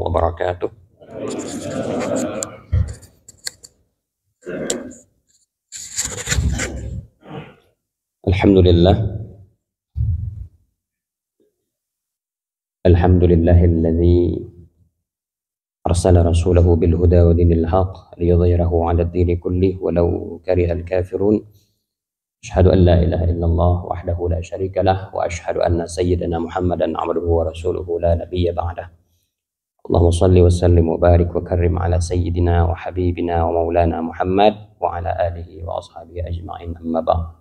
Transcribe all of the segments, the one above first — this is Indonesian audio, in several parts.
wabarakatuh. Alhamdulillah. Alhamdulillahilladzi arsala rasulahu bil huda wa dinil haq liyudhhirahu 'ala ad-dini kullih walau karihal kafirun. Asyhadu an la ilaha illallah wahdahu la syarika lah wa asyhadu anna sayyidana Muhammadan 'abduhu wa rasuluhu la nabiyya ba'dah. Allahumma shalli wa sallim wa barik wa karrim ala sayyidina wa habibina wa maulana Muhammad wa ala alihi wa ashabihi ajma'in, amma ba'd.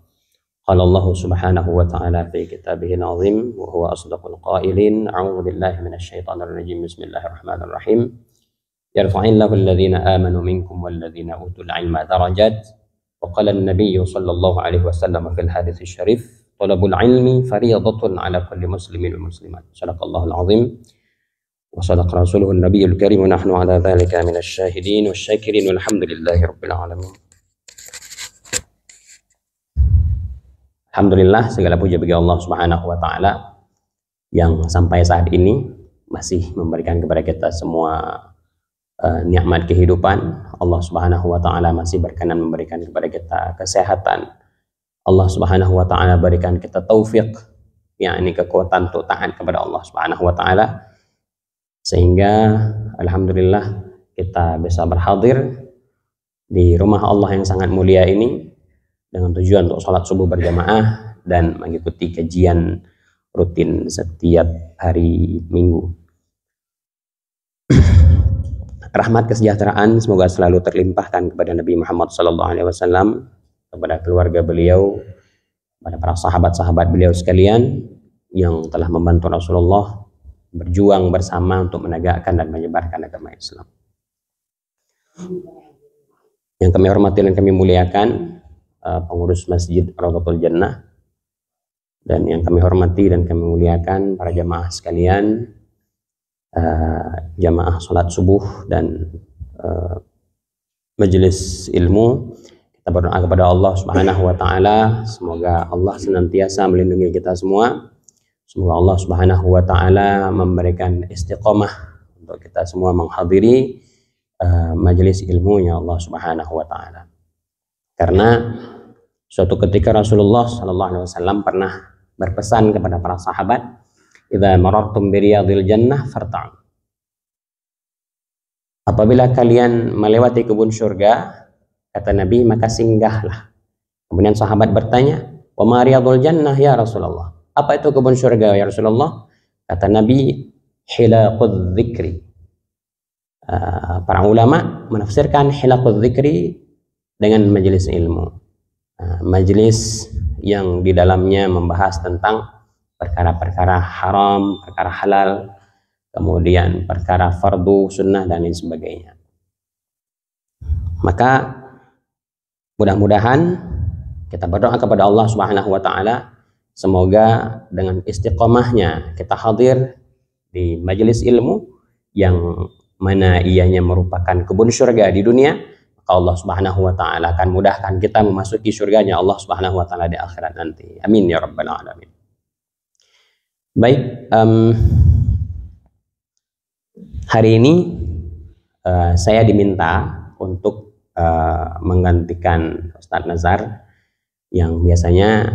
Qala Allah subhanahu wa ta'ala fi kitabihil azim wa huwa asdaqul qailin, a'udzu billahi minasy syaithanir rajim, bismillahirrahmanirrahim. Yarfa'illahu alladhina amanu minkum walladhina utul ilma darajat. Wa qala an-nabiy sallallahu alaihi wasallam fil hadits syarif, talabul ilmi fariidatun ala kulli muslimin wa muslimat. Shadaqallahul azim wa sadaqa rasuluhun nabiyul karim wa nahnu ala dzalika minasy syahidin wasyakirin walhamdulillahi rabbil alamin. Alhamdulillah, segala puji bagi Allah Subhanahu wa taala yang sampai saat ini masih memberikan kepada kita semua nikmat kehidupan. Allah Subhanahu wa taala masih berkenan memberikan kepada kita kesehatan. Allah Subhanahu wa taala berikan kita taufik, yakni kekuatan untuk taat kepada Allah Subhanahu wa taala, sehingga alhamdulillah kita bisa berhadir di rumah Allah yang sangat mulia ini dengan tujuan untuk sholat subuh berjamaah dan mengikuti kajian rutin setiap hari Minggu. Rahmat kesejahteraan semoga selalu terlimpahkan kepada Nabi Muhammad SAW, kepada keluarga beliau, kepada para sahabat-sahabat beliau sekalian yang telah membantu Rasulullah berjuang bersama untuk menegakkan dan menyebarkan agama Islam. Yang kami hormati dan kami muliakan pengurus Masjid Rawdatul Jannah, dan yang kami hormati dan kami muliakan para jamaah sekalian, jamaah sholat subuh dan majelis ilmu. Kita berdoa kepada Allah Subhanahu wa taala, semoga Allah senantiasa melindungi kita semua. Semoga Allah Subhanahu wa taala memberikan istiqomah untuk kita semua menghadiri majelis ilmunya Allah Subhanahu wa taala. Karena suatu ketika Rasulullah sallallahu alaihi wasallam pernah berpesan kepada para sahabat, "Idza marartum bi riyadil jannah farta'u." Apabila kalian melewati kebun surga, kata Nabi, maka singgahlah. Kemudian sahabat bertanya, "Wa ma riyadul jannah ya Rasulullah?" Apa itu kebun surga ya Rasulullah? Kata Nabi, "Hilaqudz dzikri." Para ulama menafsirkan hilaqudz dzikri dengan majelis ilmu. Majelis yang di dalamnya membahas tentang perkara-perkara haram, perkara halal, kemudian perkara fardu, sunnah, dan lain sebagainya. Maka mudah-mudahan kita berdoa kepada Allah Subhanahu wa taala, semoga dengan istiqomahnya kita hadir di majelis ilmu yang mana ianya merupakan kebun surga di dunia, maka Allah Subhanahu wa taala akan mudahkan kita memasuki surganya Allah Subhanahu wa taala di akhirat nanti. Amin ya rabbal alamin. Baik, hari ini saya diminta untuk menggantikan Ustadz Nazar yang biasanya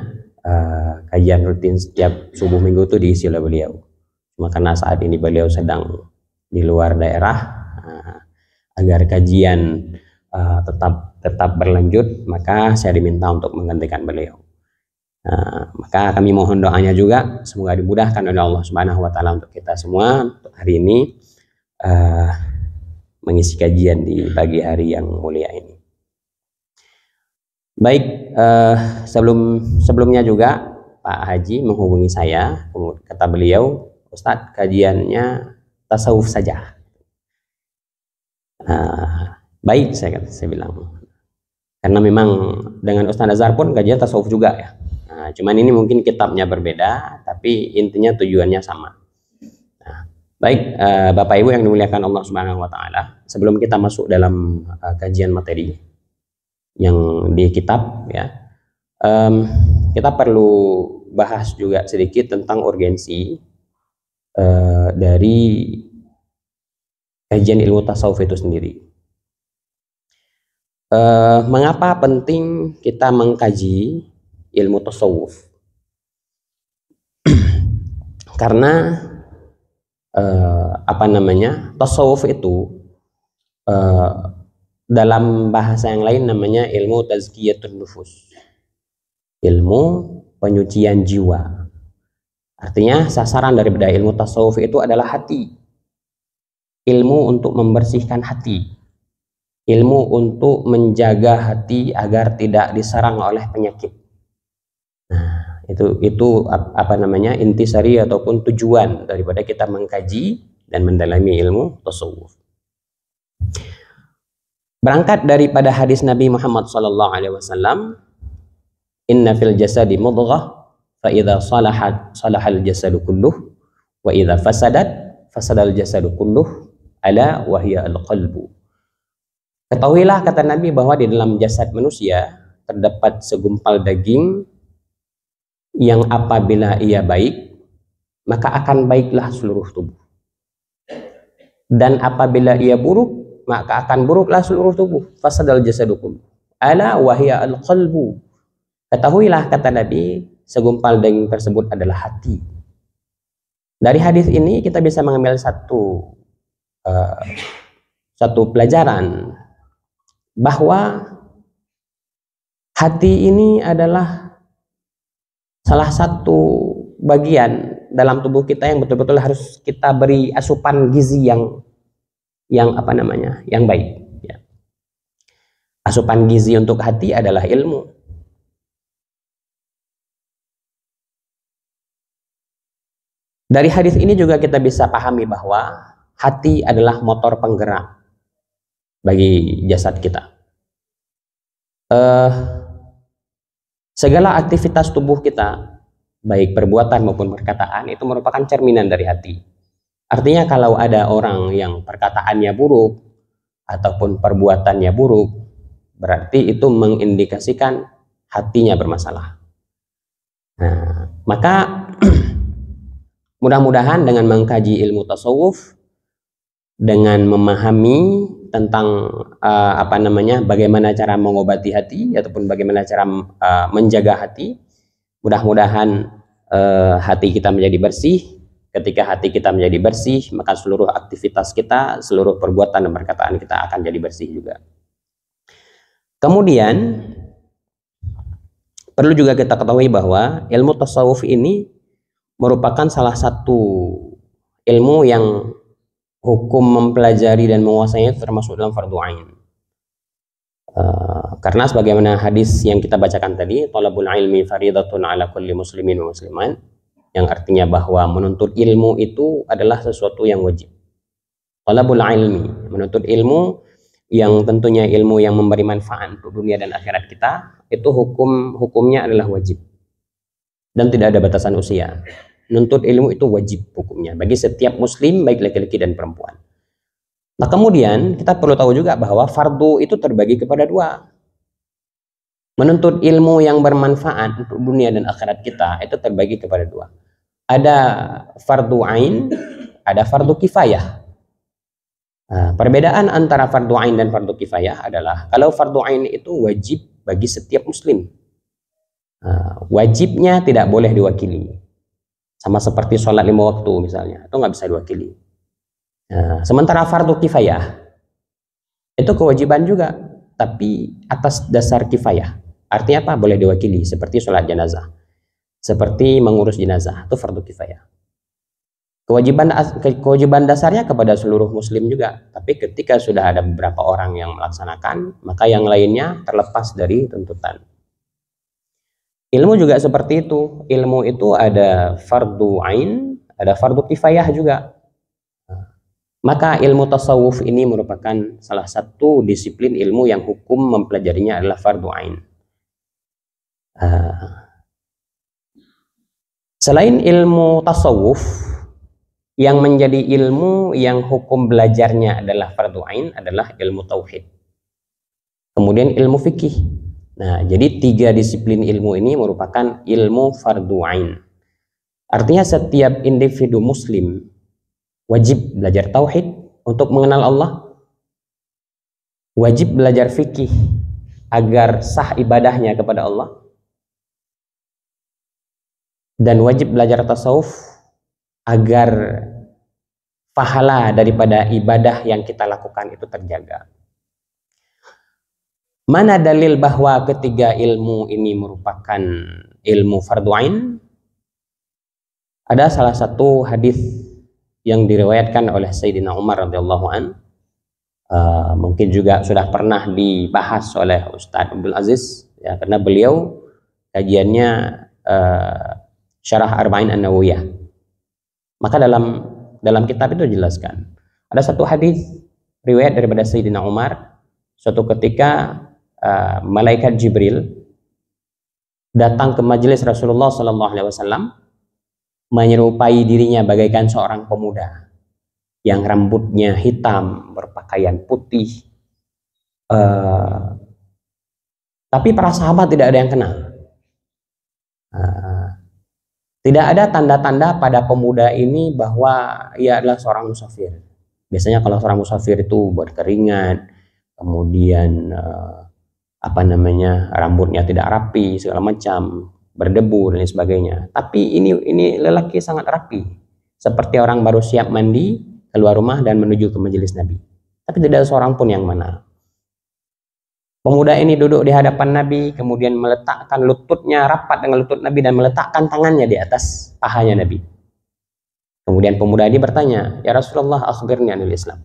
kajian rutin setiap subuh minggu itu diisi oleh beliau. Cuma karena saat ini beliau sedang di luar daerah, agar kajian tetap berlanjut, maka saya diminta untuk menggantikan beliau. Maka kami mohon doanya juga, semoga dimudahkan oleh Allah Subhanahu wa taala untuk kita semua untuk hari ini mengisi kajian di pagi hari yang mulia ini. Baik, sebelumnya juga Pak Haji menghubungi saya, kata beliau, "Ustadz, kajiannya tasawuf saja." Baik, saya bilang, karena memang dengan Ustadz Nazar pun kajian tasawuf juga ya. Cuman ini mungkin kitabnya berbeda, tapi intinya tujuannya sama. Baik, Bapak Ibu yang dimuliakan Allah Subhanahu wa taala, sebelum kita masuk dalam kajian materi yang di kitab ya, kita perlu bahas juga sedikit tentang urgensi dari kajian ilmu tasawuf itu sendiri. Mengapa penting kita mengkaji ilmu tasawuf? Karena tasawuf itu dalam bahasa yang lain namanya ilmu tazkiyatun nufus, ilmu penyucian jiwa. Artinya sasaran daripada ilmu tasawuf itu adalah hati, ilmu untuk membersihkan hati, ilmu untuk menjaga hati agar tidak diserang oleh penyakit. Nah, itu intisari ataupun tujuan daripada kita mengkaji dan mendalami ilmu tasawuf. Berangkat daripada hadis Nabi Muhammad SAW, inna fil jasadi mudghah fa idza salahat salahal jasadu kulluh wa idza fasadat fasadal jasadu kulluh ala wa hiya al-qalbu. Ketahuilah, kata Nabi, bahwa di dalam jasad manusia terdapat segumpal daging yang apabila ia baik, maka akan baiklah seluruh tubuh. Dan apabila ia buruk, maka akan buruklah seluruh tubuh. Fasadal jasadu kulluh ala wa hiya al-qalbu. Ketahuilah, kata Nabi, segumpal daging tersebut adalah hati. Dari hadis ini kita bisa mengambil satu pelajaran, bahwa hati ini adalah salah satu bagian dalam tubuh kita yang betul-betul harus kita beri asupan gizi yang baik. Ya. Asupan gizi untuk hati adalah ilmu. Dari hadis ini juga kita bisa pahami bahwa hati adalah motor penggerak bagi jasad kita. Segala aktivitas tubuh kita, baik perbuatan maupun perkataan, itu merupakan cerminan dari hati. Artinya kalau ada orang yang perkataannya buruk ataupun perbuatannya buruk, berarti itu mengindikasikan hatinya bermasalah. Nah, maka mudah-mudahan dengan mengkaji ilmu tasawuf, dengan memahami tentang bagaimana cara mengobati hati ataupun bagaimana cara menjaga hati, mudah-mudahan hati kita menjadi bersih. Ketika hati kita menjadi bersih, maka seluruh aktivitas kita, seluruh perbuatan dan perkataan kita akan jadi bersih juga. Kemudian perlu juga kita ketahui bahwa ilmu tasawuf ini merupakan salah satu ilmu yang hukum mempelajari dan menguasainya termasuk dalam fardu ain. Karena sebagaimana hadis yang kita bacakan tadi, talabul ilmi faridatun ala kulli muslimin wa musliman, yang artinya bahwa menuntut ilmu itu adalah sesuatu yang wajib. Talabul ilmi, menuntut ilmu yang tentunya ilmu yang memberi manfaat untuk dunia dan akhirat kita, itu hukumnya adalah wajib. Dan tidak ada batasan usia. Menuntut ilmu itu wajib hukumnya bagi setiap muslim, baik laki-laki dan perempuan. Nah, kemudian kita perlu tahu juga bahwa fardu itu terbagi kepada dua. Menuntut ilmu yang bermanfaat untuk dunia dan akhirat kita itu terbagi kepada dua. Ada fardu ain, ada fardu kifayah. Nah, perbedaan antara fardu ain dan fardu kifayah adalah kalau fardu ain itu wajib bagi setiap muslim. Nah, wajibnya tidak boleh diwakili. Sama seperti sholat 5 waktu misalnya, itu nggak bisa diwakili. Nah, sementara fardu kifayah itu kewajiban juga, tapi atas dasar kifayah. Artinya apa? Boleh diwakili, seperti sholat jenazah, seperti mengurus jenazah, itu fardu kifayah. Kewajiban dasarnya kepada seluruh muslim juga, tapi ketika sudah ada beberapa orang yang melaksanakan, maka yang lainnya terlepas dari tuntutan. Ilmu juga seperti itu. Ilmu itu ada fardu ain, ada fardu kifayah juga. Maka ilmu tasawuf ini merupakan salah satu disiplin ilmu yang hukum mempelajarinya adalah fardu ain. Selain ilmu tasawuf, yang menjadi ilmu yang hukum belajarnya adalah fardu ain adalah ilmu tauhid. Kemudian ilmu fikih. Nah, jadi 3 disiplin ilmu ini merupakan ilmu fardu ain. Artinya setiap individu muslim wajib belajar tauhid, untuk mengenal Allah, wajib belajar fikih agar sah ibadahnya kepada Allah, dan wajib belajar tasawuf agar pahala daripada ibadah yang kita lakukan itu terjaga. Mana dalil bahwa ketiga ilmu ini merupakan ilmu fardu ain? Ada salah satu hadis yang diriwayatkan oleh Sayyidina Umar radhiyallahu an, mungkin juga sudah pernah dibahas oleh Ustadz Abdul Aziz, ya, karena beliau kajiannya Syarah Arba'in An-Nawawiyah. Maka dalam kitab itu dijelaskan ada satu hadis riwayat daripada Sayyidina Umar, suatu ketika malaikat Jibril datang ke majelis Rasulullah SAW menyerupai dirinya bagaikan seorang pemuda yang rambutnya hitam, berpakaian putih, tapi para sahabat tidak ada yang kenal. Tidak ada tanda-tanda pada pemuda ini bahwa ia adalah seorang musafir. Biasanya kalau seorang musafir itu berkeringat, kemudian rambutnya tidak rapi, segala macam, berdebu dan lain sebagainya. Tapi ini lelaki sangat rapi, seperti orang baru siap mandi, keluar rumah dan menuju ke majelis Nabi. Tapi tidak ada seorang pun yang mana. Pemuda ini duduk di hadapan Nabi, kemudian meletakkan lututnya rapat dengan lutut Nabi dan meletakkan tangannya di atas pahanya Nabi. Kemudian pemuda ini bertanya, "Ya Rasulullah, akhbirni anil Islam."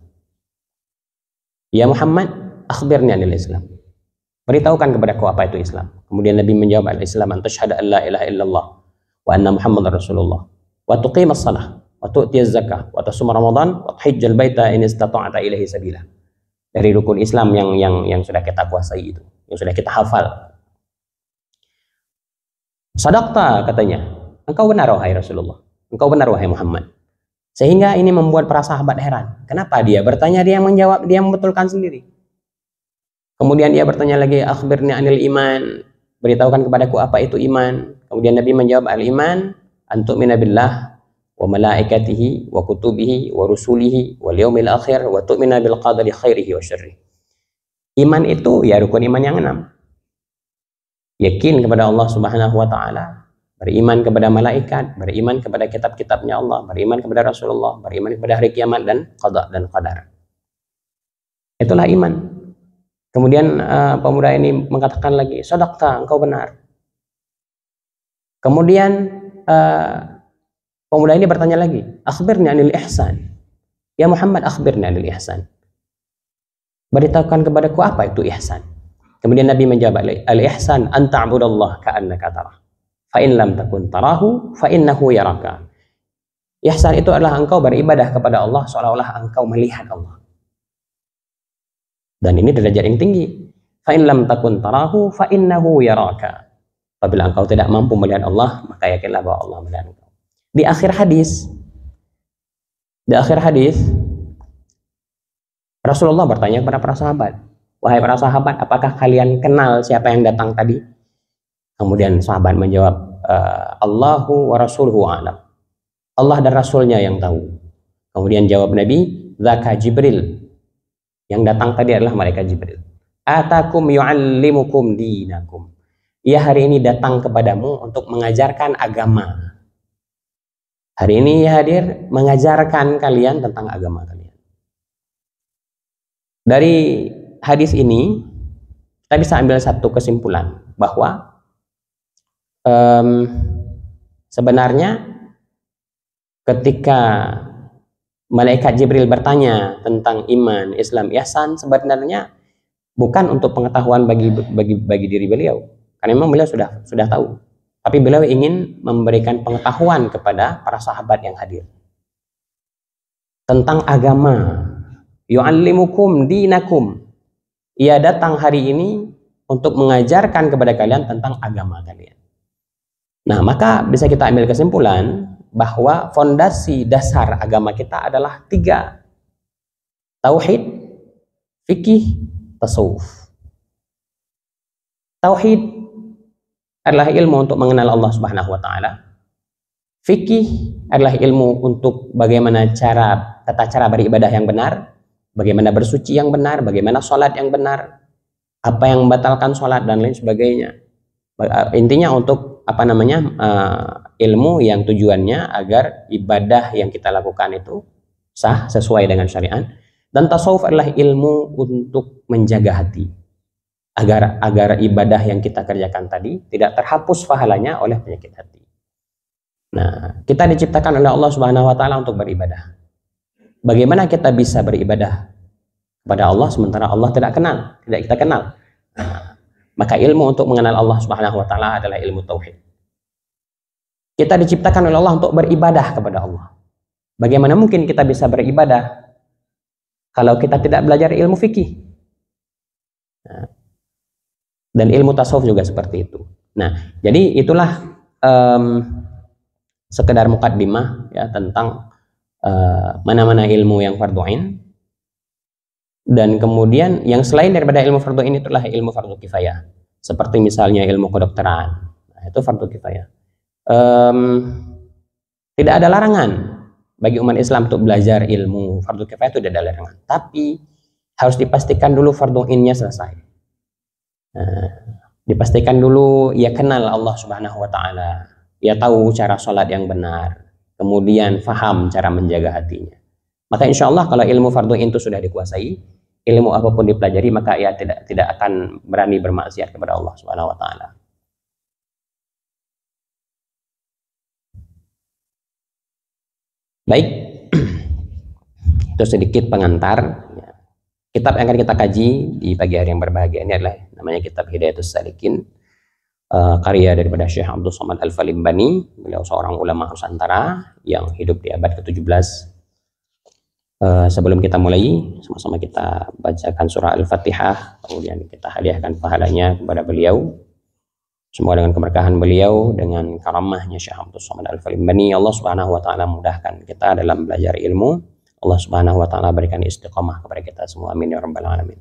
"Ya Muhammad, akhbirni anil Islam." Beritahukan kepadaku apa itu Islam. Kemudian Nabi menjawab, "Al-Islam an tashhadu an la ilaha illallah wa anna Muhammadar Rasulullah wa tuqimas shalah wa tu'tiyaz zakah wa tasum Ramadan wa tahijjal baita in istata'ta ilaihi sabila." Dari rukun Islam yang sudah kita kuasai itu, yang sudah kita hafal. "Sadaqta," katanya, "engkau benar wahai Rasulullah, engkau benar wahai Muhammad." Sehingga ini membuat para sahabat heran. Kenapa dia bertanya, dia yang menjawab, dia yang membetulkan sendiri. Kemudian dia bertanya lagi, "Akhbirni anil iman." Beritahukan kepadaku apa itu iman. Kemudian Nabi menjawab, "Al-iman an tu'mina billah wa malaikatihi wa kutubihi wa rusulihi wal yaumil akhir wa tu'mina bil qadari khairihi wa syarrihi." Iman itu ya rukun iman yang 6. Yakin kepada Allah Subhanahu wa taala, beriman kepada malaikat, beriman kepada kitab-kitabnya Allah, beriman kepada Rasulullah, beriman kepada hari kiamat dan qada dan qadar. Itulah iman. Kemudian pemuda ini mengatakan lagi, "Shadaqta, engkau benar." Kemudian pemuda ini bertanya lagi, "Akhbirni anil ihsan." "Ya Muhammad, akhbirni anil ihsan." Beritahukan kepadaku apa itu ihsan. Kemudian Nabi menjawab, "Al-ihsan an ta'budallah ka'annaka tarah. Fa in lam takun tarahu fa innahu yaraka." Ihsan itu adalah engkau beribadah kepada Allah seolah-olah engkau melihat Allah. Dan ini derajat yang tinggi. Fa in lam takun tarahu fa innahu yaraka. Apabila engkau tidak mampu melihat Allah, maka yakinlah bahwa Allah melihat engkau. Di akhir hadis Rasulullah bertanya kepada para sahabat, "Wahai para sahabat, apakah kalian kenal siapa yang datang tadi?" Kemudian sahabat menjawab, "Allahu wa rasuluhu a'lam." Allah dan Rasulnya yang tahu. Kemudian jawab Nabi, "Dzaka Jibril." Yang datang tadi adalah malaikat Jibril. "Atakum yu'allimukum dinakum." Ia hari ini datang kepadamu untuk mengajarkan agama. Hari ini ia hadir mengajarkan kalian tentang agama kalian. Dari hadis ini kita bisa ambil satu kesimpulan bahwa sebenarnya ketika malaikat Jibril bertanya tentang iman, Islam, ihsan, sebenarnya bukan untuk pengetahuan bagi diri beliau, karena memang beliau sudah tahu. Tapi beliau ingin memberikan pengetahuan kepada para sahabat yang hadir tentang agama. Yu'allimukum dinakum. Ia datang hari ini untuk mengajarkan kepada kalian tentang agama kalian. Nah, maka bisa kita ambil kesimpulan bahwa fondasi dasar agama kita adalah 3. Tauhid, fikih, tasawuf. Tauhid adalah ilmu untuk mengenal Allah Subhanahu wa taala. Fikih adalah ilmu untuk bagaimana tata cara beribadah yang benar. bagaimana bersuci yang benar, bagaimana sholat yang benar, apa yang membatalkan sholat dan lain sebagainya. Intinya untuk ilmu yang tujuannya agar ibadah yang kita lakukan itu sah sesuai dengan syariat. Dan tasawuf adalah ilmu untuk menjaga hati agar ibadah yang kita kerjakan tadi tidak terhapus pahalanya oleh penyakit hati. Nah, kita diciptakan oleh Allah Subhanahu wa taala untuk beribadah. Bagaimana kita bisa beribadah kepada Allah sementara Allah tidak kita kenal? Nah, maka ilmu untuk mengenal Allah Subhanahu wa taala adalah ilmu tauhid. Kita diciptakan oleh Allah untuk beribadah kepada Allah. Bagaimana mungkin kita bisa beribadah kalau kita tidak belajar ilmu fikih? Nah, dan ilmu tasawuf juga seperti itu. Nah, jadi itulah sekedar mukaddimah ya tentang mana-mana ilmu yang fardhu ain. Dan kemudian yang selain daripada ilmu fardhu ain itulah ilmu fardhu kifayah. Seperti misalnya ilmu kedokteran. Nah, itu fardhu kifayah. Tidak ada larangan bagi umat Islam untuk belajar ilmu fardhu kifayah, itu tidak ada larangan. Tapi harus dipastikan dulu fardhu ainnya selesai. Nah, dipastikan dulu ia kenal Allah Subhanahu wa taala, ia tahu cara sholat yang benar, kemudian faham cara menjaga hatinya. Maka insya Allah kalau ilmu fardhu ain itu sudah dikuasai, ilmu apapun dipelajari, maka ia tidak akan berani bermaksiat kepada Allah Subhanahu wa taala. Baik, itu sedikit pengantar. Kitab yang akan kita kaji di pagi hari yang berbahagia ini adalah namanya kitab Hidayatus Salikin, karya daripada Syekh Abdul Somad Al-Falimbani. Beliau seorang ulama Nusantara yang hidup di abad ke-17. Sebelum kita mulai, sama-sama kita bacakan surah Al-Fatihah, kemudian kita hadiahkan pahalanya kepada beliau. Semua dengan keberkahan beliau, dengan karamahnya Syekh Abdul Somad Al-Falimbani, Allah Subhanahu wa taala mudahkan kita dalam belajar ilmu. Allah Subhanahu wa taala berikan istiqamah kepada kita semua. Amin ya rabbal alamin.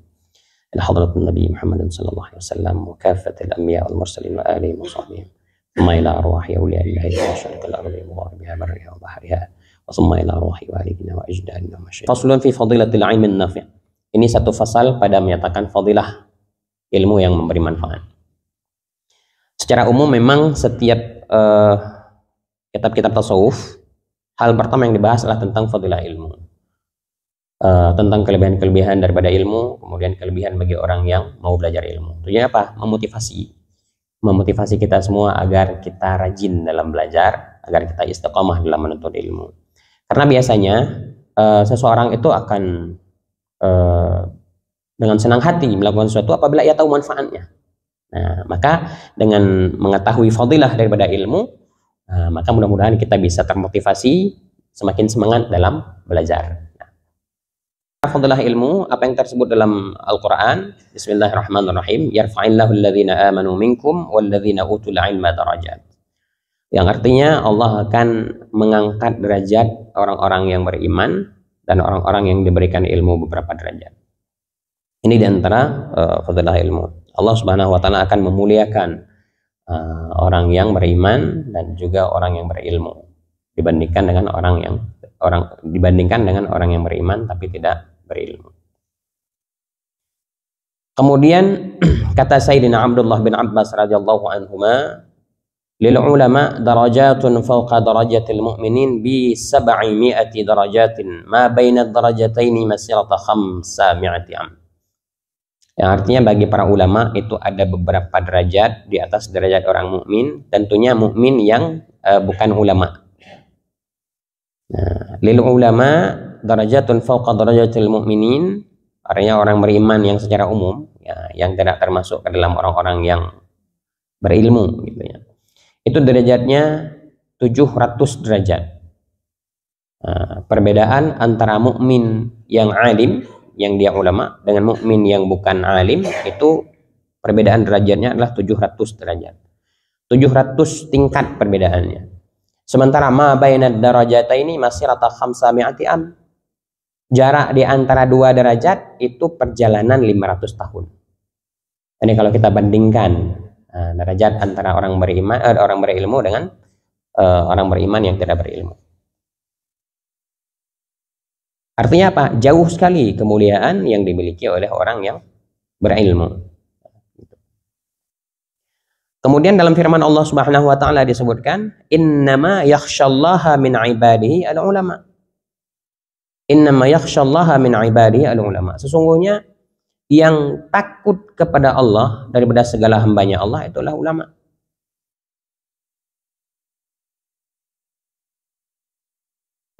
Ila hadratin Nabi Muhammad sallallahu alaihi wasallam wa kafatil anbiya wal mursalin wa alihi wa sahbihi. Thumma ila arwahi awliya'illahi wa syarqil ardi wa gharibiha barriha wa bahriha. Wa thumma ila arwahi walidina wa ajdadina wa masyayikh. Faslun fi fadilatil ilmi an-nafi'. Ini satu fasal pada menyatakan fadilah ilmu yang memberi manfaat. Secara umum memang setiap kitab-kitab tasawuf, hal pertama yang dibahas adalah tentang fadilah ilmu, tentang kelebihan-kelebihan daripada ilmu, kemudian kelebihan bagi orang yang mau belajar ilmu. Tujuannya apa? Memotivasi kita semua agar kita rajin dalam belajar, agar kita istiqamah dalam menuntut ilmu. Karena biasanya seseorang itu akan dengan senang hati melakukan sesuatu apabila ia tahu manfaatnya. Nah, maka dengan mengetahui fadilah daripada ilmu, maka mudah-mudahan kita bisa termotivasi, semakin semangat dalam belajar. Fadilah ilmu, apa yang tersebut dalam Al-Quran? Bismillahirrahmanirrahim. Yarfa'illahu alladhina amanu minkum walladhina utul ilma darajat. Yang artinya Allah akan mengangkat derajat orang-orang yang beriman dan orang-orang yang diberikan ilmu beberapa derajat. Ini diantara fadilah ilmu. Allah Subhanahu wa taala akan memuliakan orang yang beriman dan juga orang yang berilmu dibandingkan dengan orang yang beriman tapi tidak berilmu. Kemudian kata Sayyidina Abdullah bin Abbas radhiyallahu anhuma, lil ulama darajatun fawqa darajatil mu'minin bi 700 darajatin ma baina ad-darajataini masirata 500 am. Yang artinya bagi para ulama itu ada beberapa derajat di atas derajat orang mukmin, tentunya mukmin yang bukan ulama. Nah, lil ulama darajatun fawqa darajatil mu'minin, artinya orang beriman yang secara umum ya, yang tidak termasuk ke dalam orang-orang yang berilmu gitu ya. Itu derajatnya 700 derajat. Nah, perbedaan antara mukmin yang alim, yang dia ulama, dengan mukmin yang bukan alim, itu perbedaan derajatnya adalah 700 derajat. 700 tingkat perbedaannya. Sementara ma bainad darajataini masirata 500 am. Jarak di antara dua derajat itu perjalanan 500 tahun. Ini kalau kita bandingkan derajat antara orang beriman, orang berilmu dengan orang beriman yang tidak berilmu. Artinya apa? Jauh sekali kemuliaan yang dimiliki oleh orang yang berilmu. Kemudian dalam firman Allah Subhanahu wa taala disebutkan, "Innama yakhsyallaha min ibadihi al-ulama." Innama yakhsyallaha min ibadihi al-ulama. Sesungguhnya yang takut kepada Allah daripada segala hambanya Allah itulah ulama.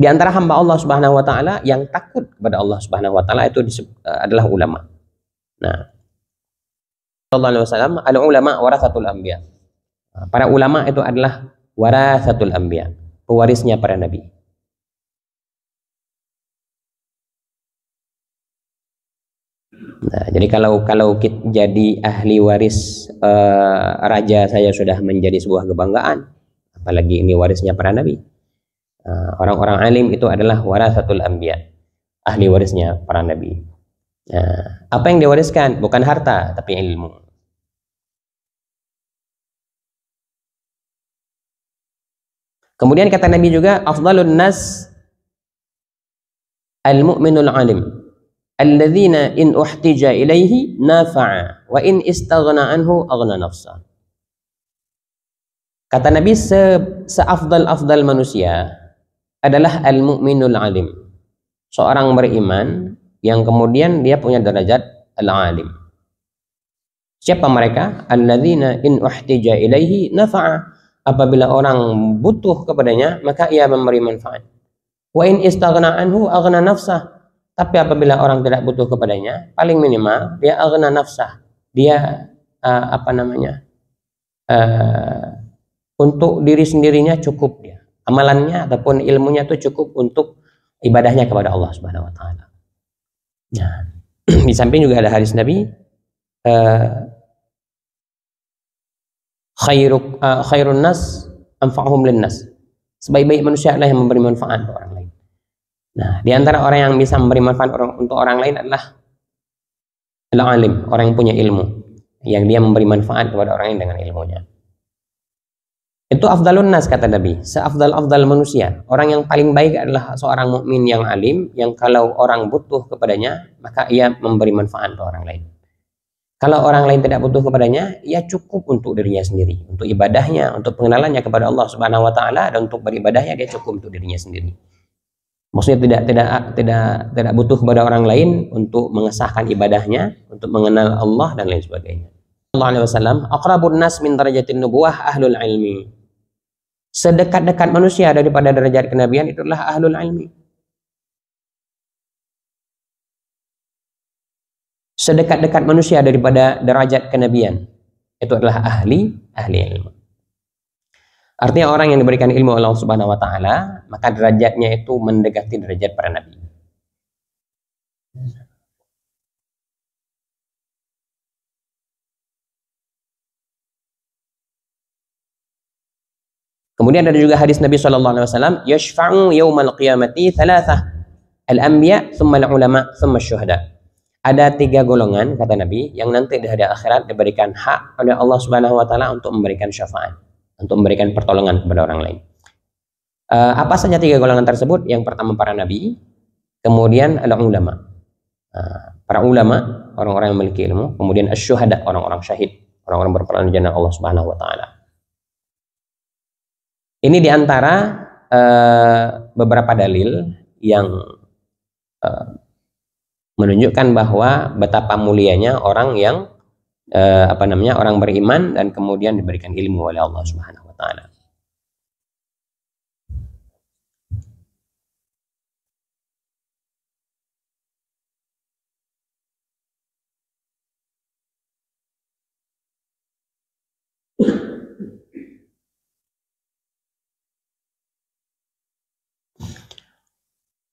Di antara hamba Allah Subhanahu wa taala yang takut kepada Allah Subhanahu wa taala itu adalah ulama. Nah, sallallahu alaihi wasallam, al-ulama warathatul anbiya. Para ulama itu adalah warathatul anbiya, pewarisnya para nabi. Nah, jadi kalau kita jadi ahli waris raja saya sudah menjadi sebuah kebanggaan, apalagi ini warisnya para nabi. Orang-orang alim itu adalah warathatul anbiya, ahli warisnya para nabi. Nah, apa yang diwariskan bukan harta tapi ilmu. Kemudian kata Nabi juga, afdalun nas al-mu'minul alim alladzina in uhtija ilaihi nafa'a wa in istaghna anhu aghna nafsa. Kata Nabi, seafdal-afdal manusia adalah al-mu'minul alim, seorang beriman yang kemudian dia punya derajat al-alim. Siapa mereka? Alladzina in uhtija ilaihi nafa'a, apabila orang butuh kepadanya maka ia memberi manfaat. Wa in istaghna anhu aghna nafsah, tapi apabila orang tidak butuh kepadanya, paling minimal dia aghna nafsah, dia untuk diri sendirinya cukup, dia amalannya ataupun ilmunya itu cukup untuk ibadahnya kepada Allah Subhanahu wa taala. Nah, di samping juga ada hadis Nabi, khairun nas anfa'uhum linnas. Sebaik-baik manusia adalah yang memberi manfaat untuk orang lain. Nah, di antara orang yang bisa memberi manfaat untuk orang lain adalah al-alim, orang yang punya ilmu, yang dia memberi manfaat kepada orang lain dengan ilmunya. Itu afdalun nas kata Nabi, seafdal-afdal manusia. Orang yang paling baik adalah seorang mukmin yang alim, yang kalau orang butuh kepadanya maka ia memberi manfaat untuk orang lain. Kalau orang lain tidak butuh kepadanya, ia cukup untuk dirinya sendiri, untuk ibadahnya, untuk pengenalannya kepada Allah Subhanahu wa taala, dan untuk beribadahnya dia cukup untuk dirinya sendiri. Maksudnya tidak butuh kepada orang lain untuk mengesahkan ibadahnya, untuk mengenal Allah dan lain sebagainya. Sallallahu alaihi wasallam, aqrabun nas min darajatin nubuwah ahlul ilmi. Sedekat-dekat manusia daripada derajat kenabian itulah ahlul ilmi. Sedekat-dekat manusia daripada derajat kenabian itu adalah ahli ilmu. Artinya orang yang diberikan ilmu Allah Subhanahu wa taala, maka derajatnya itu mendekati derajat para nabi. Kemudian ada juga hadis Nabi sallallahu alaihi wasallam, yashfa'u yaumal qiyamati thalathah, al-anbiya, thumma al-ulama, thumma asy-syuhada. Ada 3 golongan kata Nabi yang nanti di hari akhirat diberikan hak oleh Allah Subhanahu wa taala untuk memberikan syafaat, untuk memberikan pertolongan kepada orang lain. Apa saja 3 golongan tersebut? Yang pertama para nabi, kemudian ada ulama. Para ulama, orang-orang yang memiliki ilmu, kemudian asy-syuhada, orang-orang syahid, orang-orang berperan di jalan Allah Subhanahu wa taala. Ini diantara beberapa dalil yang menunjukkan bahwa betapa mulianya orang yang orang beriman dan kemudian diberikan ilmu oleh Allah Subhanahu wa taala.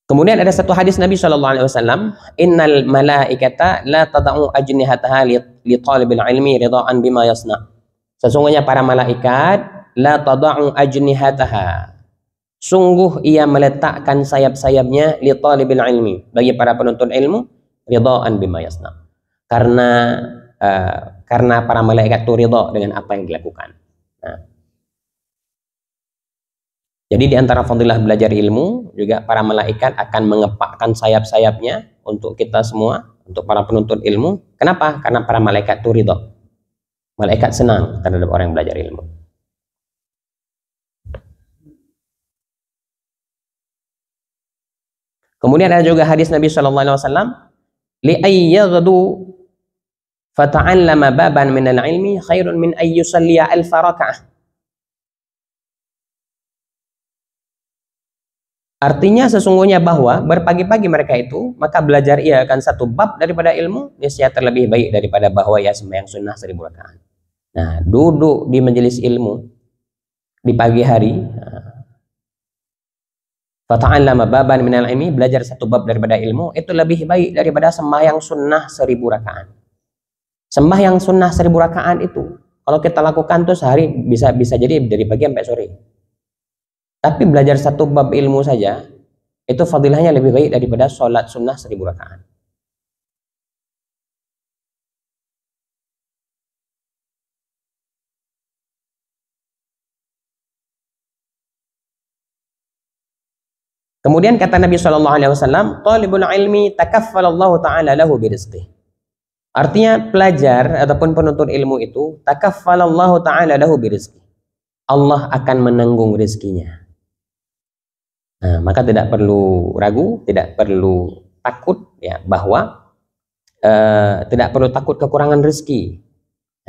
Kemudian ada satu hadis Nabi Shallallahu Alaihi Wasallam, Innal malaikata la tada'u ajnihataha li talibil ilmi ridhaan bima yasna. Sesungguhnya para malaikat la tada'u ajnihataha, sungguh ia meletakkan sayap-sayapnya li talibil ilmi, bagi para penuntut ilmu, ridhaan bima yasna. Karena para malaikat itu ridha dengan apa yang dilakukan. Nah, Jadi di antara fadilah belajar ilmu juga para malaikat akan mengepakkan sayap-sayapnya untuk kita semua, untuk para penuntut ilmu. Kenapa? Karena para malaikat itu ridho. Malaikat senang terhadap orang yang belajar ilmu. Kemudian ada juga hadis Nabi Shallallahu Alaihi Wasallam, li ayyaghdu fata'allama baban min al-ilmi khairun min ayyusalliya alfa raka'ah. Artinya sesungguhnya bahwa berpagi-pagi mereka itu, maka belajar ia akan satu bab daripada ilmu, niscaya terlebih baik daripada bahwa ia sembahyang sunnah 1000 rakaat. Nah, duduk di majelis ilmu di pagi hari, fata'allama baban minal ilmi, belajar satu bab daripada ilmu, itu lebih baik daripada sembahyang sunnah 1000 rakaat. Sembahyang sunnah 1000 rakaat itu, kalau kita lakukan tuh sehari bisa jadi dari pagi sampai sore. Tapi belajar satu bab ilmu saja, itu fadilahnya lebih baik daripada sholat sunnah 1000 rakaat. Kemudian kata Nabi Shallallahu Alaihi Wasallam, talibul ilmi takaffalallahu taala lahu birizqih. Artinya pelajar ataupun penuntut ilmu itu takaffalallahu taala lahu birizqih. Allah akan menanggung rezekinya. Nah, maka tidak perlu ragu, tidak perlu takut ya bahwa tidak perlu takut kekurangan rezeki.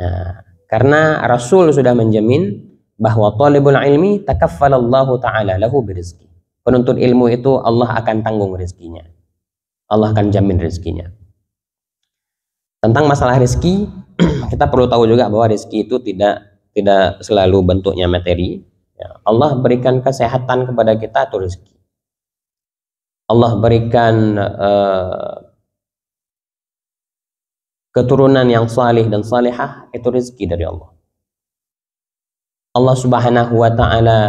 Nah, karena Rasul sudah menjamin bahwa talibul ilmi takaffalallahu taala lahu birizqih. Penuntut ilmu itu Allah akan tanggung rezekinya. Allah akan jamin rezekinya. Tentang masalah rezeki, kita perlu tahu juga bahwa rezeki itu tidak selalu bentuknya materi. Ya, Allah berikan kesehatan kepada kita itu rezeki. Allah berikan keturunan yang salih dan salihah, itu rezeki dari Allah. Allah Subhanahu wa taala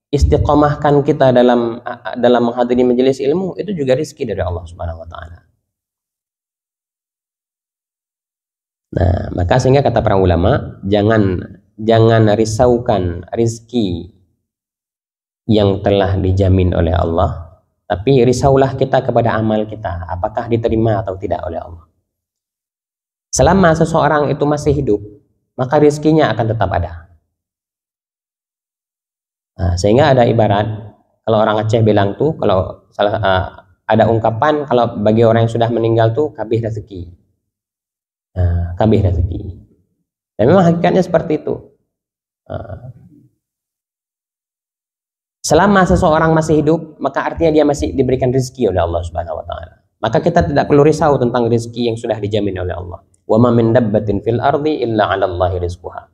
istiqomahkan kita dalam menghadiri majelis ilmu, itu juga rezeki dari Allah Subhanahu wa taala. Nah, maka sehingga kata para ulama, jangan risaukan rezeki yang telah dijamin oleh Allah, tapi risaulah kita kepada amal kita, apakah diterima atau tidak oleh Allah. Selama seseorang itu masih hidup, maka rezekinya akan tetap ada. Nah, sehingga ada ibarat, kalau orang Aceh bilang tuh, kalau ada ungkapan kalau bagi orang yang sudah meninggal tuh kabih rezeki. Nah, kabih rezeki. Dan memang hakikatnya seperti itu. Selama seseorang masih hidup, maka artinya dia masih diberikan rezeki oleh Allah Subhanahu wa taala. Maka kita tidak perlu risau tentang rezeki yang sudah dijamin oleh Allah. Wa ma min dabbatin fil ardi illa 'ala Allahi rizquha.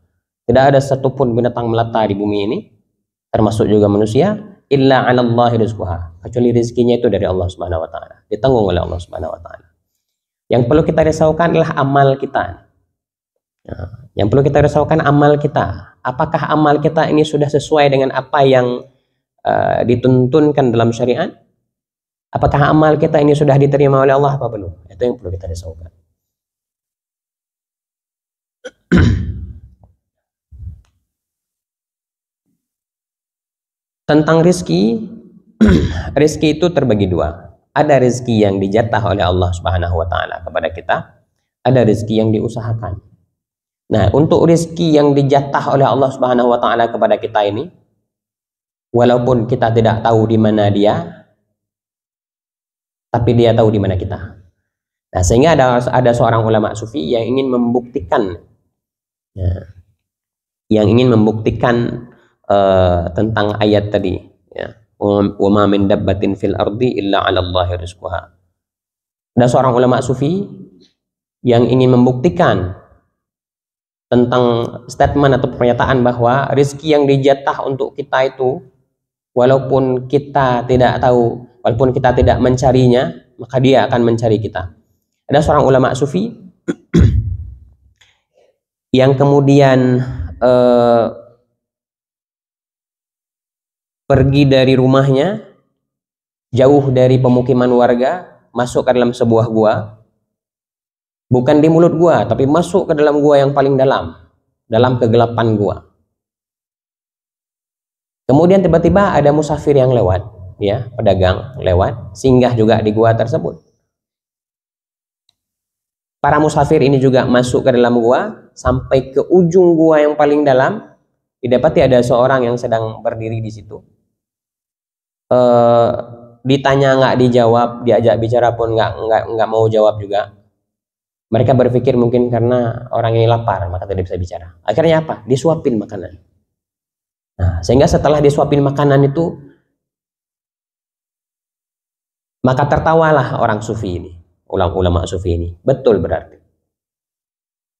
Tidak ada satupun binatang melata di bumi ini, termasuk juga manusia, illa 'ala Allahi rizquha, kecuali rezekinya itu dari Allah Subhanahu wa taala, ditanggung oleh Allah Subhanahu wa taala. Yang perlu kita risaukan adalah amal kita. Nah, yang perlu kita risaukan amal kita. Apakah amal kita ini sudah sesuai dengan apa yang dituntunkan dalam syariat? Apakah amal kita ini sudah diterima oleh Allah apa belum? Itu yang perlu kita risaukan. Tentang rizki, rizki itu terbagi dua. Ada rizki yang dijatah oleh Allah Subhanahu wa taala kepada kita, ada rizki yang diusahakan. Nah, untuk rizki yang dijatah oleh Allah Subhanahu wa taala kepada kita ini, walaupun kita tidak tahu di mana dia, tapi dia tahu di mana kita. Nah, sehingga ada seorang ulama sufi yang ingin membuktikan, tentang ayat tadi, ya. Wa ma min dabbatin fil ardi illa 'ala Allahi rizquha. Ada seorang ulama sufi yang ingin membuktikan tentang statement atau pernyataan bahwa rezeki yang dijatah untuk kita itu, walaupun kita tidak tahu, walaupun kita tidak mencarinya, maka dia akan mencari kita. Ada seorang ulama sufi yang kemudian pergi dari rumahnya, jauh dari pemukiman warga, masuk ke dalam sebuah gua. Bukan di mulut gua, tapi masuk ke dalam gua yang paling dalam kegelapan gua. Kemudian tiba-tiba ada musafir yang lewat, ya, pedagang lewat, singgah juga di gua tersebut. Para musafir ini juga masuk ke dalam gua, sampai ke ujung gua yang paling dalam, didapati ada seorang yang sedang berdiri di situ. Ditanya nggak dijawab, diajak bicara pun nggak mau jawab juga. Mereka berpikir mungkin karena orang ini lapar, maka tidak bisa bicara. Akhirnya apa? Disuapin makanan. Nah, sehingga setelah disuapin makanan itu, maka tertawalah orang sufi ini, ulama sufi ini. Betul berarti.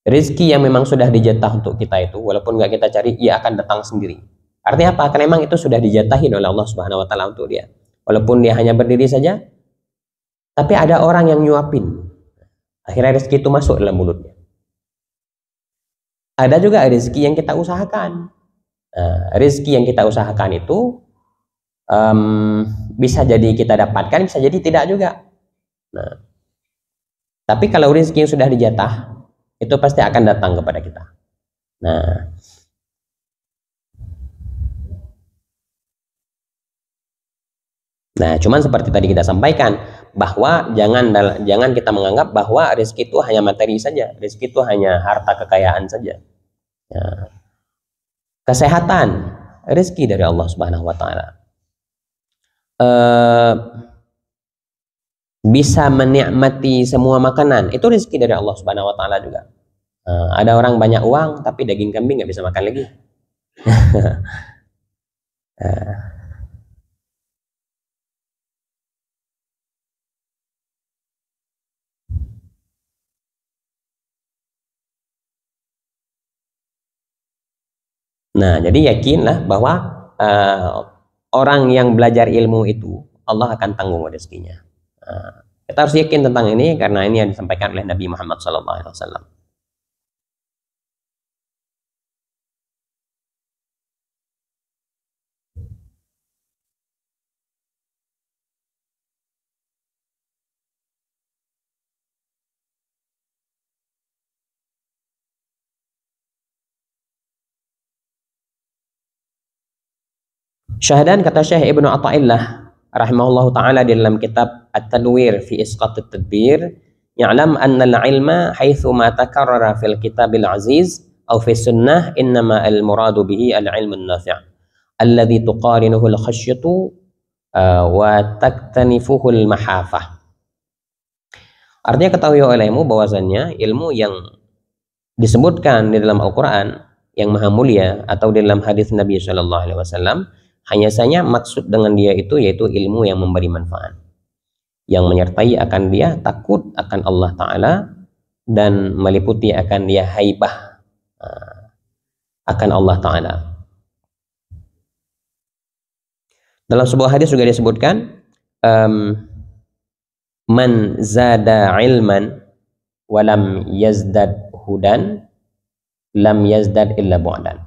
Rizki yang memang sudah dijatah untuk kita itu, walaupun nggak kita cari, ia akan datang sendiri. Artinya apa? Karena memang itu sudah dijatahin oleh Allah Subhanahu Wa Taala untuk dia. Walaupun dia hanya berdiri saja, tapi ada orang yang nyuapin. Akhirnya rezeki itu masuk dalam mulutnya. Ada juga rezeki yang kita usahakan. Rezeki yang kita usahakan itu bisa jadi kita dapatkan, bisa jadi tidak juga. Nah, tapi kalau rezeki yang sudah dijatah, itu pasti akan datang kepada kita. Nah, cuman seperti tadi kita sampaikan, bahwa jangan kita menganggap bahwa rezeki itu hanya materi saja, rezeki itu hanya harta kekayaan saja. Nah, kesehatan, rezeki dari Allah Subhanahu Wa Taala. Bisa menikmati semua makanan, itu rezeki dari Allah Subhanahu Wa Taala juga. Ada orang banyak uang tapi daging kambing nggak bisa makan lagi. Nah, jadi yakinlah bahwa orang yang belajar ilmu itu Allah akan tanggung rezekinya. Kita harus yakin tentang ini karena ini yang disampaikan oleh Nabi Muhammad SAW. Syahadan kata Syekh Ibnu Athaillah rahimahullahu taala di dalam kitab At-Tanwir fi Isqat at-Tadbir, ya'lam anna al-ilma haitsu ma takarrara fil kitabil aziz aw fi sunnah innama al-muradu bihi al-ilmu an-nafi' alladhi tuqarinuhu al-khashyatu wa taktanifuhu al-mahafah. Artinya ketahui olehmu bahwasannya ilmu yang disebutkan di dalam Al-Qur'an yang maha mulia atau di dalam hadis Nabi sallallahu alaihi wasallam, hanya saja maksud dengan dia itu yaitu ilmu yang memberi manfaat, yang menyertai akan dia takut akan Allah Ta'ala dan meliputi akan dia haibah akan Allah Ta'ala. Dalam sebuah hadis juga disebutkan, man zada ilman walam yazdad hudan lam yazdad illa bu'dan.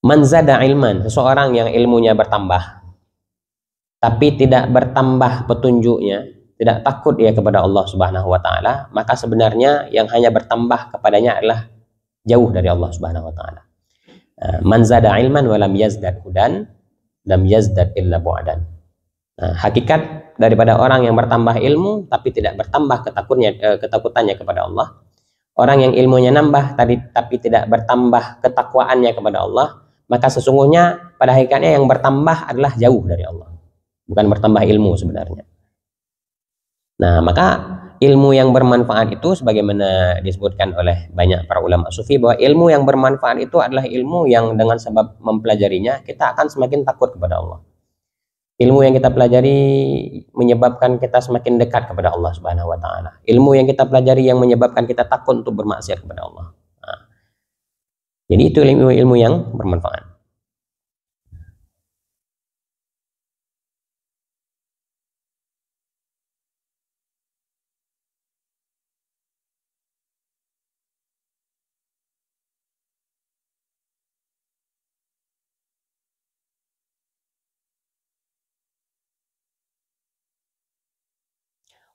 Man zada ilman, seseorang yang ilmunya bertambah tapi tidak bertambah petunjuknya, tidak takut dia kepada Allah Subhanahu Wa Taala, maka sebenarnya yang hanya bertambah kepadanya adalah jauh dari Allah Subhanahu Wa Taala. Man zada ilman wa lam yazdad hudan lam yazdad illa bu'dan. Hakikat daripada orang yang bertambah ilmu tapi tidak bertambah ketakutannya kepada Allah, orang yang ilmunya nambah tapi tidak bertambah ketakwaannya kepada Allah, maka sesungguhnya pada hakikatnya yang bertambah adalah jauh dari Allah, bukan bertambah ilmu sebenarnya. Nah, maka ilmu yang bermanfaat itu sebagaimana disebutkan oleh banyak para ulama sufi, bahwa ilmu yang bermanfaat itu adalah ilmu yang dengan sebab mempelajarinya kita akan semakin takut kepada Allah. Ilmu yang kita pelajari menyebabkan kita semakin dekat kepada Allah Subhanahu Wa Taala. Ilmu yang kita pelajari yang menyebabkan kita takut untuk bermaksiat kepada Allah. Jadi itu ilmu-ilmu yang bermanfaat.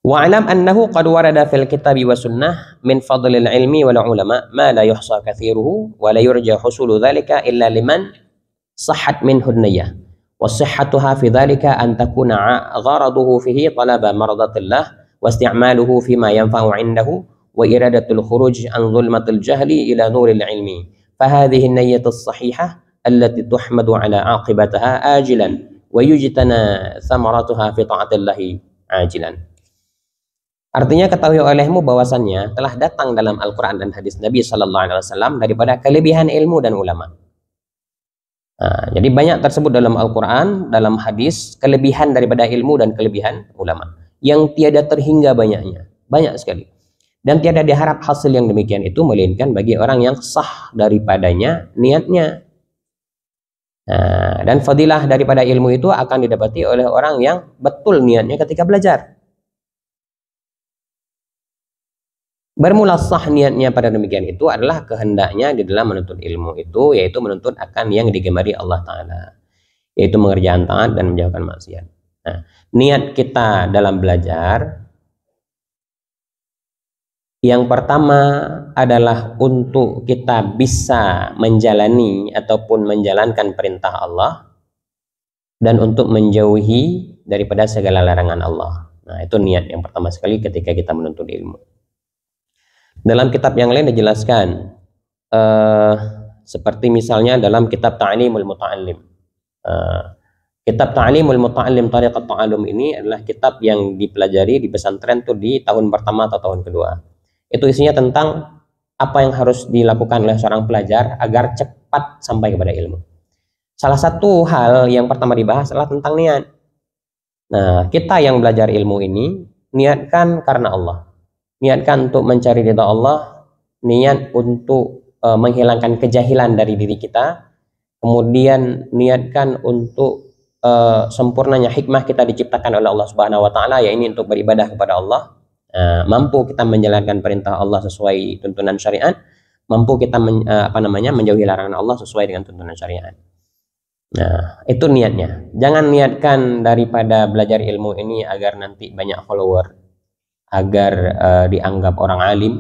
Wa'lam annahu qad warada fil kitabi wa sunnah min fadlil ilmi wal ulama ma la yuhsa kathiruhu wa la yurja husulu dhalika illa liman صحت منه النية وصحتها في ذلك أن تكون غرضه فيه طلب مرضات الله واستعماله فيما ينفع عنده وإرادة الخروج عن ظلمة الجهل إلى نور العلم فهذه النية الصحيحة التي تحمد على عاقبتها آجلا ويجتنى ثمراتها في طاعة الله عاجلا. Artinya ketahui olehmu bahwasannya telah datang dalam Al-Quran dan hadis Nabi Sallallahu Alaihi Wasallam daripada kelebihan ilmu dan ulama. Nah, jadi banyak tersebut dalam Al-Quran, dalam hadis, kelebihan daripada ilmu dan kelebihan ulama yang tiada terhingga banyaknya, banyak sekali. Dan tiada diharap hasil yang demikian itu melainkan bagi orang yang sah daripadanya niatnya. Nah, dan fadilah daripada ilmu itu akan didapati oleh orang yang betul niatnya ketika belajar. Bermula sah niatnya pada demikian itu adalah kehendaknya di dalam menuntut ilmu itu, yaitu menuntut akan yang digemari Allah Ta'ala, yaitu mengerjakan taat dan menjauhkan maksiat. Nah, niat kita dalam belajar yang pertama adalah untuk kita bisa menjalani ataupun menjalankan perintah Allah dan untuk menjauhi daripada segala larangan Allah. Nah, itu niat yang pertama sekali ketika kita menuntut ilmu. Dalam kitab yang lain dijelaskan seperti misalnya dalam kitab Ta'limul Muta'allim. Kitab Ta'limul Muta'allim Tariqat Ta'allum ini adalah kitab yang dipelajari di pesantren tuh di tahun pertama atau tahun kedua. Itu isinya tentang apa yang harus dilakukan oleh seorang pelajar agar cepat sampai kepada ilmu. Salah satu hal yang pertama dibahas adalah tentang niat. Nah, kita yang belajar ilmu ini niatkan karena Allah. Niatkan untuk mencari ridha Allah, niat untuk menghilangkan kejahilan dari diri kita, kemudian niatkan untuk sempurnanya hikmah kita diciptakan oleh Allah Subhanahu wa Ta'ala, yaitu untuk beribadah kepada Allah, mampu kita menjalankan perintah Allah sesuai tuntunan syariat, mampu kita menjauhi larangan Allah sesuai dengan tuntunan syariat. Nah, itu niatnya. Jangan niatkan daripada belajar ilmu ini agar nanti banyak follower, agar dianggap orang alim.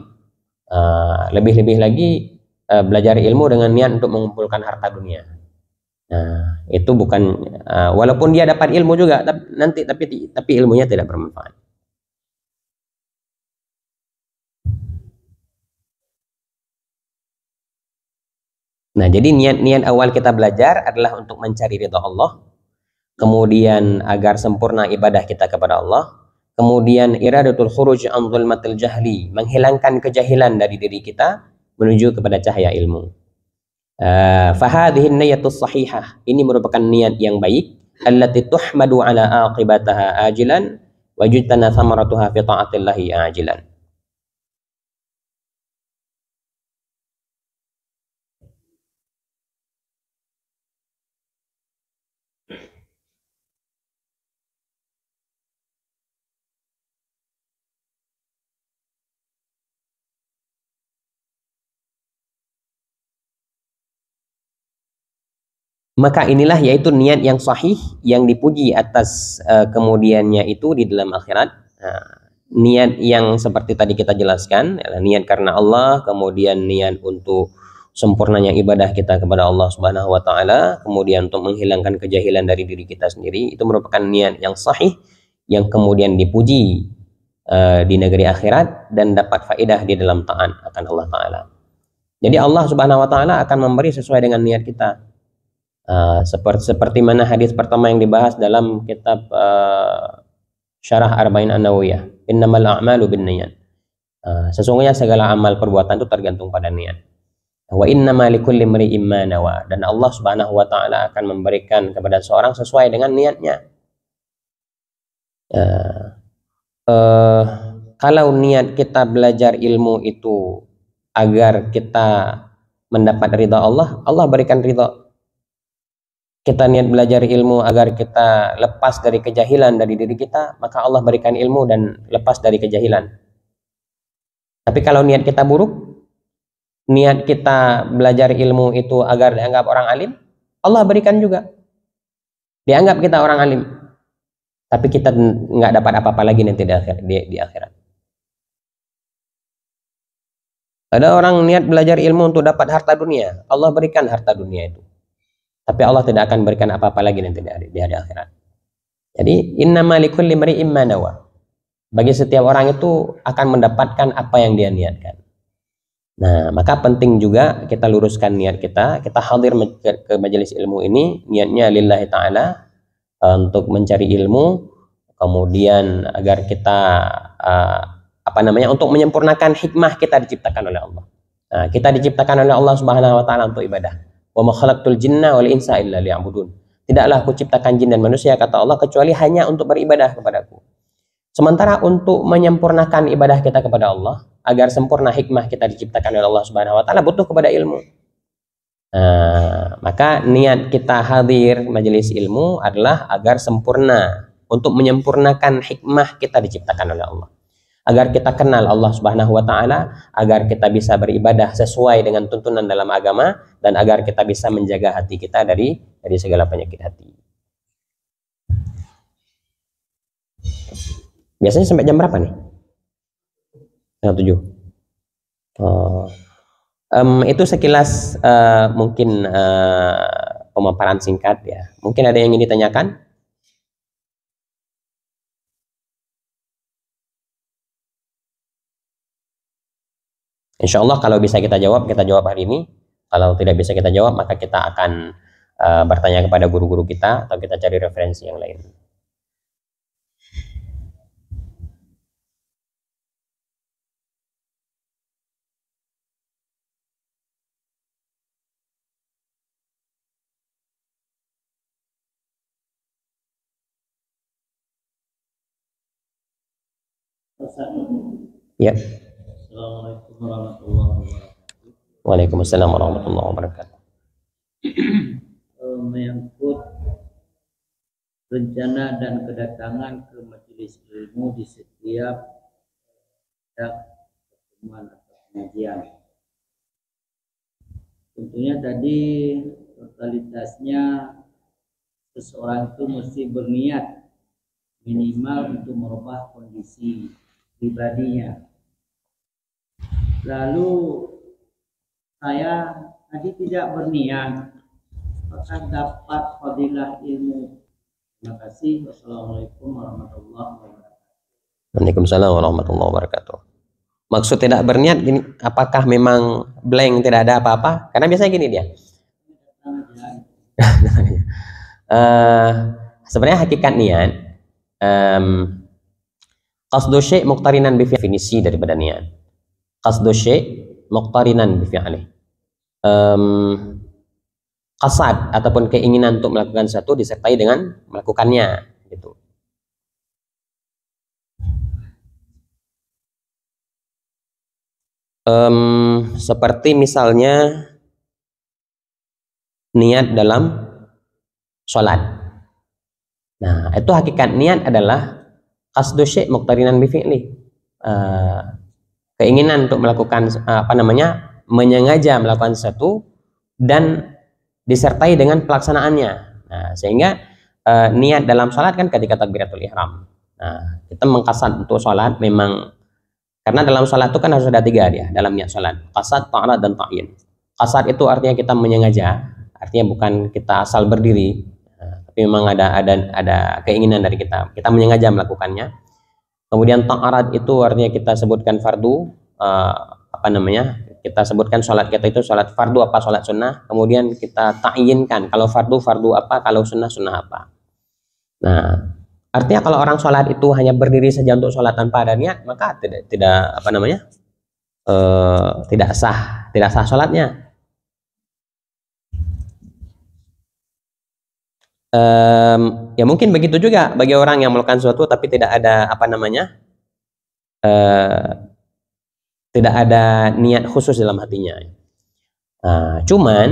Lebih-lebih lagi belajar ilmu dengan niat untuk mengumpulkan harta dunia. Nah, itu bukan walaupun dia dapat ilmu juga tapi ilmunya tidak bermanfaat. Nah, jadi niat-niat awal kita belajar adalah untuk mencari ridha Allah, kemudian agar sempurna ibadah kita kepada Allah, kemudian iradatul khuruj an zulmatil jahli, menghilangkan kejahilan dari diri kita menuju kepada cahaya ilmu. Fahadhihi niyatus sahihah, ini merupakan niat yang baik, allati tuhmadu ala aqibataha ajilan wa yujtana thamaratuha fi ta'atillahi ajilan. Maka inilah yaitu niat yang sahih yang dipuji atas kemudiannya itu di dalam akhirat. Niat yang seperti tadi kita jelaskan, niat karena Allah, kemudian niat untuk sempurnanya ibadah kita kepada Allah Subhanahu wa Ta'ala, kemudian untuk menghilangkan kejahilan dari diri kita sendiri, itu merupakan niat yang sahih yang kemudian dipuji di negeri akhirat dan dapat faedah di dalam taat akan Allah Ta'ala. Jadi Allah Subhanahu wa Ta'ala akan memberi sesuai dengan niat kita. Seperti mana hadis pertama yang dibahas dalam kitab Syarah Arba'in An-Nawawiyah, innamal a'malu binniyat. Sesungguhnya segala amal perbuatan itu tergantung pada niat. Wa innama likulli imri'in ma nawa, dan Allah Subhanahu wa Ta'ala akan memberikan kepada seorang sesuai dengan niatnya. Kalau niat kita belajar ilmu itu agar kita mendapat ridha Allah, Allah berikan ridha. Kita niat belajar ilmu agar kita lepas dari kejahilan dari diri kita, maka Allah berikan ilmu dan lepas dari kejahilan. Tapi kalau niat kita buruk, niat kita belajar ilmu itu agar dianggap orang alim, Allah berikan juga. Dianggap kita orang alim, tapi kita nggak dapat apa-apa lagi nanti di akhirat. Ada orang niat belajar ilmu untuk dapat harta dunia, Allah berikan harta dunia itu. tapi Allah tidak akan berikan apa-apa lagi nanti di hari akhirat. Jadi innama likulli imri'in ma nawa. Bagi setiap orang itu akan mendapatkan apa yang dia niatkan. Nah, maka penting juga kita luruskan niat kita. Kita hadir ke majelis ilmu ini niatnya lillahi ta'ala, untuk mencari ilmu, kemudian agar kita untuk menyempurnakan hikmah kita diciptakan oleh Allah. Nah, kita diciptakan oleh Allah Subhanahu wa taala untuk ibadah. Wa ma khalaqtul jinna wal insa illa liya'budun. Tidaklah aku ciptakan jin dan manusia, kata Allah, kecuali hanya untuk beribadah kepadaku. Sementara untuk menyempurnakan ibadah kita kepada Allah, agar sempurna hikmah kita diciptakan oleh Allah Subhanahu wa taala, butuh kepada ilmu. Maka niat kita hadir majelis ilmu adalah agar sempurna, untuk menyempurnakan hikmah kita diciptakan oleh Allah. Agar kita kenal Allah Subhanahu wa taala, agar kita bisa beribadah sesuai dengan tuntunan dalam agama, dan agar kita bisa menjaga hati kita dari segala penyakit hati. Biasanya sampai jam berapa nih? Jam 7. Itu sekilas mungkin pemaparan singkat ya. Mungkin ada yang ingin ditanyakan? Insya Allah kalau bisa kita jawab hari ini. Kalau tidak bisa kita jawab, maka kita akan bertanya kepada guru-guru kita, atau kita cari referensi yang lain. Ya. Assalamualaikum warahmatullahi wabarakatuh. Waalaikumsalam warahmatullahi wabarakatuh. Menyangkut rencana dan kedatangan ke majelis ilmu di setiap pertemuan atau pengajian. Tentunya tadi totalitasnya seseorang itu mesti berniat minimal untuk merubah kondisi pribadinya. Lalu saya tadi tidak berniat, maka dapat fadilah ilmu. Terima kasih. Wassalamualaikum warahmatullahi wabarakatuh. Waalaikumsalam warahmatullahi wabarakatuh. Maksud tidak berniat gini, apakah memang blank, tidak ada apa-apa? Karena biasanya gini dia. Sebenarnya hakikat niat, qasdu syai' muqtarinan bi definisi daripada niat. Qasdu syai' muqtarinan bi fi'li. Qasad ataupun keinginan untuk melakukan sesuatu disertai dengan melakukannya, gitu. Seperti misalnya niat dalam sholat. Nah, itu hakikat niat adalah qasdu syai' muqtarinan bi fi'li. Keinginan untuk melakukan menyengaja melakukan sesuatu dan disertai dengan pelaksanaannya. Nah, sehingga niat dalam sholat kan ketika takbiratul ihram. Nah, kita mengqasad untuk sholat memang, karena dalam sholat itu kan harus ada 3 dia dalam niat sholat: qasad, ta'arad, dan ta'yin. Qasad itu artinya kita menyengaja, artinya bukan kita asal berdiri, tapi memang ada keinginan dari kita menyengaja melakukannya. Kemudian ta'arad itu artinya kita sebutkan fardu, kita sebutkan sholat kita itu sholat fardu apa sholat sunnah, kemudian kita ta'yinkan kalau fardu apa, kalau sunnah apa. Nah, artinya kalau orang sholat itu hanya berdiri saja untuk sholat tanpa ada niat, maka tidak sah sholatnya. Ya mungkin begitu juga bagi orang yang melakukan sesuatu tapi tidak ada tidak ada niat khusus dalam hatinya. Cuman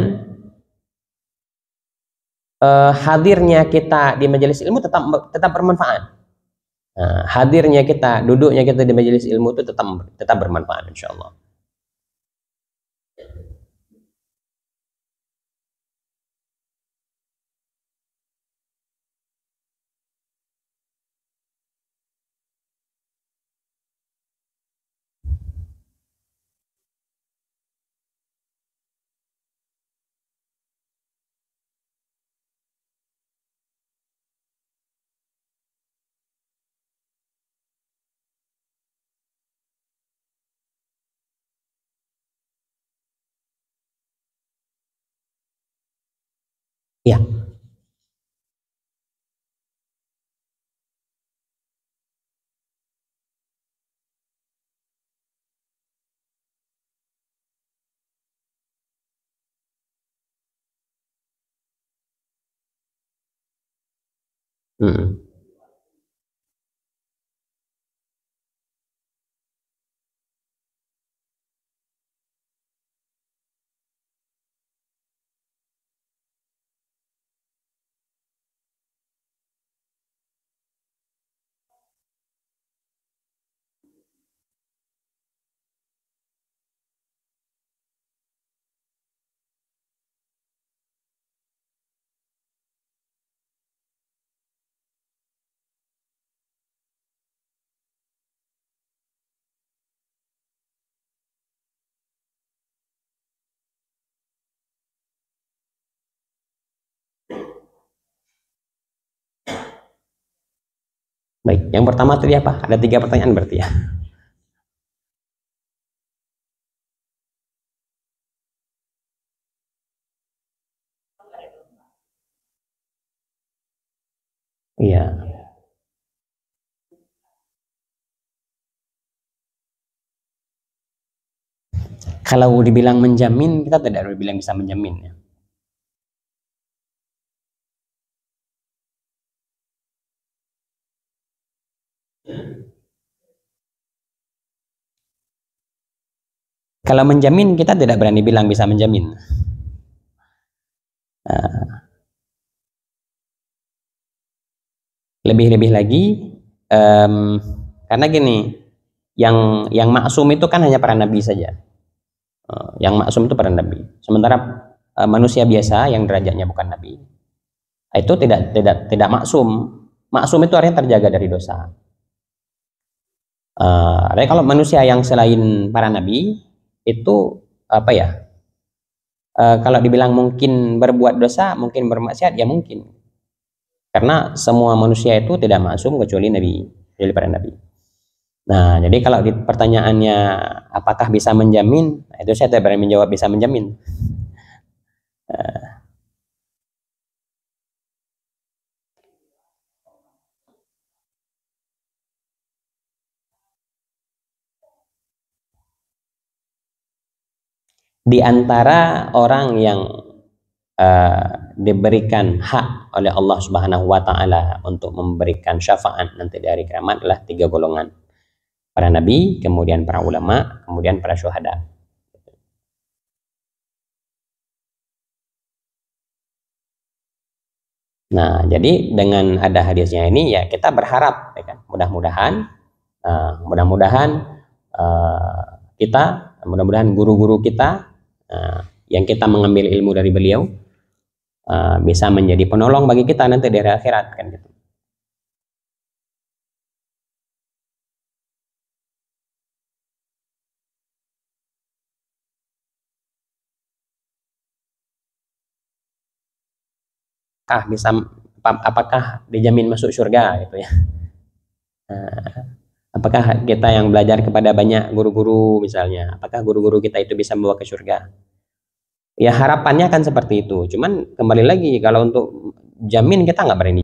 hadirnya kita di majelis ilmu tetap bermanfaat. Hadirnya kita, duduknya kita di majelis ilmu itu tetap bermanfaat, insyaallah. Ya. Hmm. Baik, yang pertama tadi apa? Ada 3 pertanyaan berarti ya. Iya. Kalau dibilang menjamin, kita tidak dibilang bisa menjamin ya. Kalau menjamin, kita tidak berani bilang bisa menjamin. Lebih-lebih lagi, karena gini, yang maksum itu kan hanya para nabi saja. Yang maksum itu para nabi. Sementara manusia biasa yang derajatnya bukan nabi, itu tidak maksum. Maksum itu artinya terjaga dari dosa. Jadi kalau manusia yang selain para nabi itu apa ya? Kalau dibilang mungkin berbuat dosa, mungkin bermaksiat, ya mungkin. Karena semua manusia itu tidak maksum kecuali nabi, kecuali para nabi. Nah, jadi kalau di pertanyaannya apakah bisa menjamin, itu saya tidak berani menjawab bisa menjamin. Di antara orang yang diberikan hak oleh Allah Subhanahu wa taala untuk memberikan syafaat nanti di hari kiamat adalah 3 golongan. Para nabi, kemudian para ulama, kemudian para syuhada. Nah, jadi dengan ada hadisnya ini ya kita berharap ya kan, mudah-mudahan mudah-mudahan guru-guru kita yang kita mengambil ilmu dari beliau bisa menjadi penolong bagi kita nanti di akhirat kan gitu. Apakah dijamin masuk surga gitu ya. Apakah kita yang belajar kepada banyak guru-guru misalnya, apakah guru-guru kita itu bisa membawa ke surga? Ya harapannya kan seperti itu. Cuman kembali lagi kalau untuk jamin kita nggak berani.